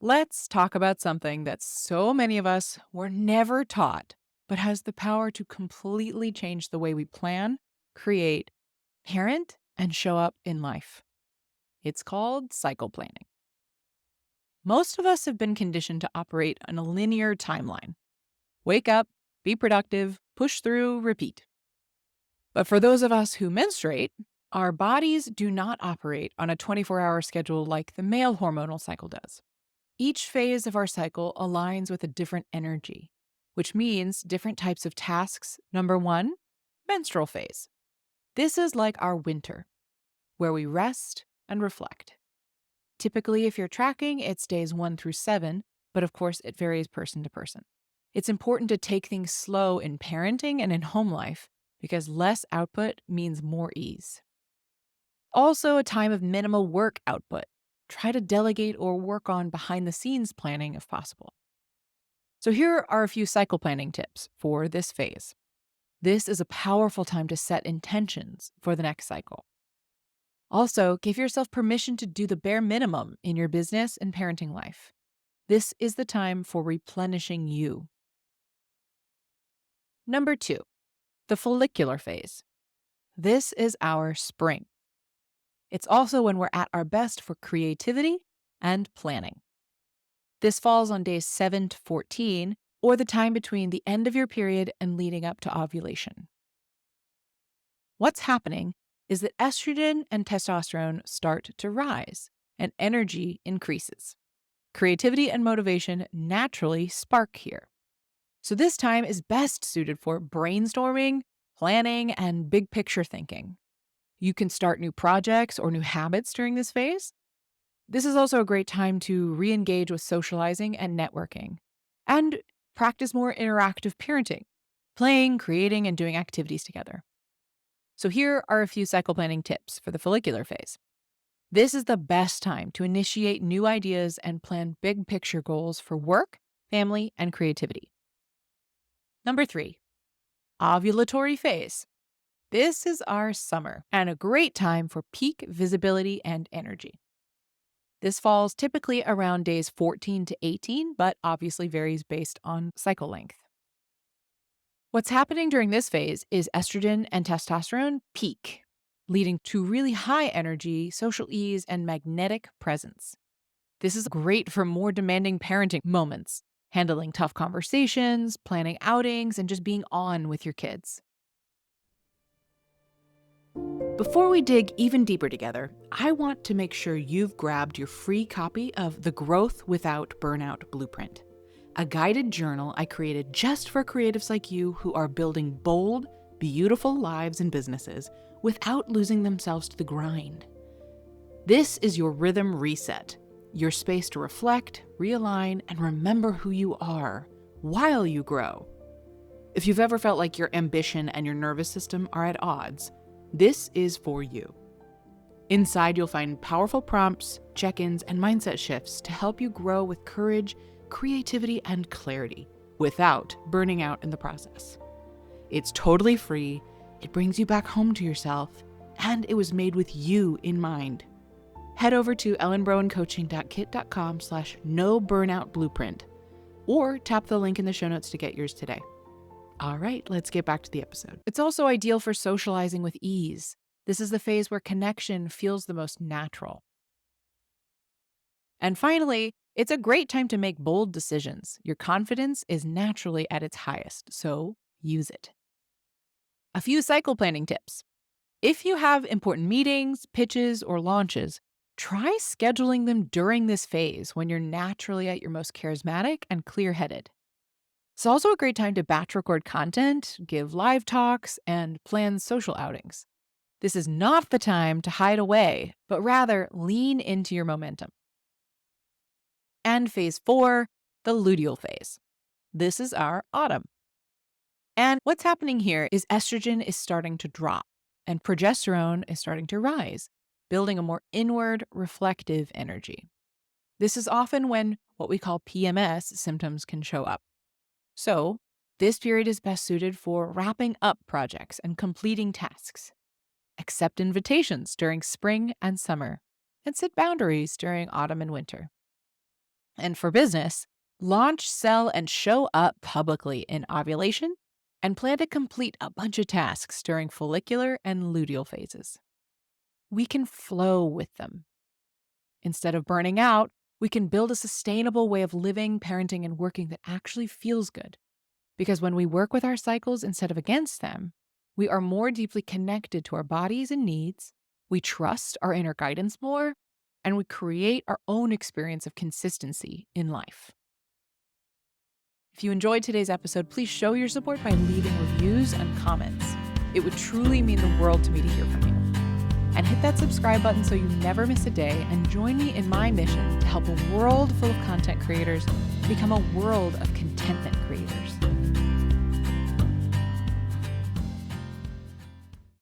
Let's talk about something that so many of us were never taught, but has the power to completely change the way we plan, create, parent, and show up in life. It's called cycle planning. Most of us have been conditioned to operate on a linear timeline: wake up, be productive, push through, repeat. But for those of us who menstruate, our bodies do not operate on a 24-hour schedule like the male hormonal cycle does. Each phase of our cycle aligns with a different energy, which means different types of tasks. Number one, menstrual phase. This is like our winter, where we rest and reflect. Typically, if you're tracking, it's days 1 through 7, but of course, it varies person to person. It's important to take things slow in parenting and in home life because less output means more ease. Also, a time of minimal work output. Try to delegate or work on behind the scenes planning if possible. So, here are a few cycle planning tips for this phase. This is a powerful time to set intentions for the next cycle. Also, give yourself permission to do the bare minimum in your business and parenting life. This is the time for replenishing you. Number two, the follicular phase. This is our spring. It's also when we're at our best for creativity and planning. This falls on days 7 to 14, or the time between the end of your period and leading up to ovulation. What's happening is that estrogen and testosterone start to rise and energy increases. Creativity and motivation naturally spark here. So, this time is best suited for brainstorming, planning, and big picture thinking. You can start new projects or new habits during this phase. This is also a great time to re engage with socializing and networking, and practice more interactive parenting, playing, creating, and doing activities together. So, here are a few cycle planning tips for the follicular phase. This is the best time to initiate new ideas and plan big picture goals for work, family, and creativity. Number three, ovulatory phase. This is our summer and a great time for peak visibility and energy. This falls typically around days 14 to 18, but obviously varies based on cycle length. What's happening during this phase is estrogen and testosterone peak, leading to really high energy, social ease, and magnetic presence. This is great for more demanding parenting moments, handling tough conversations, planning outings, and just being on with your kids. Before we dig even deeper together, I want to make sure you've grabbed your free copy of The Growth Without Burnout Blueprint, a guided journal I created just for creatives like you who are building bold, beautiful lives and businesses without losing themselves to the grind. This is your rhythm reset, your space to reflect, realign, and remember who you are while you grow. If you've ever felt like your ambition and your nervous system are at odds, this is for you. Inside, you'll find powerful prompts, check-ins, and mindset shifts to help you grow with courage, creativity, and clarity without burning out in the process. It's totally free, it brings you back home to yourself, and it was made with you in mind. Head over to ellenbrowencoaching.kit.com/no-burnout-blueprint or tap the link in the show notes to get yours today. All right, let's get back to the episode. It's also ideal for socializing with ease. This is the phase where connection feels the most natural. And finally, it's a great time to make bold decisions. Your confidence is naturally at its highest, so use it. A few cycle planning tips. If you have important meetings, pitches, or launches, try scheduling them during this phase when you're naturally at your most charismatic and clear-headed. It's also a great time to batch record content, give live talks, and plan social outings. This is not the time to hide away, but rather lean into your momentum. And phase 4, the luteal phase. This is our autumn. And what's happening here is estrogen is starting to drop and progesterone is starting to rise, building a more inward, reflective energy. This is often when what we call PMS symptoms can show up. So, this period is best suited for wrapping up projects and completing tasks. Accept invitations during spring and summer, and set boundaries during autumn and winter. And for business, launch, sell, and show up publicly in ovulation and plan to complete a bunch of tasks during follicular and luteal phases. We can flow with them. Instead of burning out, we can build a sustainable way of living, parenting, and working that actually feels good. Because when we work with our cycles instead of against them, we are more deeply connected to our bodies and needs, we trust our inner guidance more, and we create our own experience of consistency in life. If you enjoyed today's episode, please show your support by leaving reviews and comments. It would truly mean the world to me to hear from you. And hit that subscribe button so you never miss a day, and join me in my mission to help a world full of content creators become a world of contentment creators.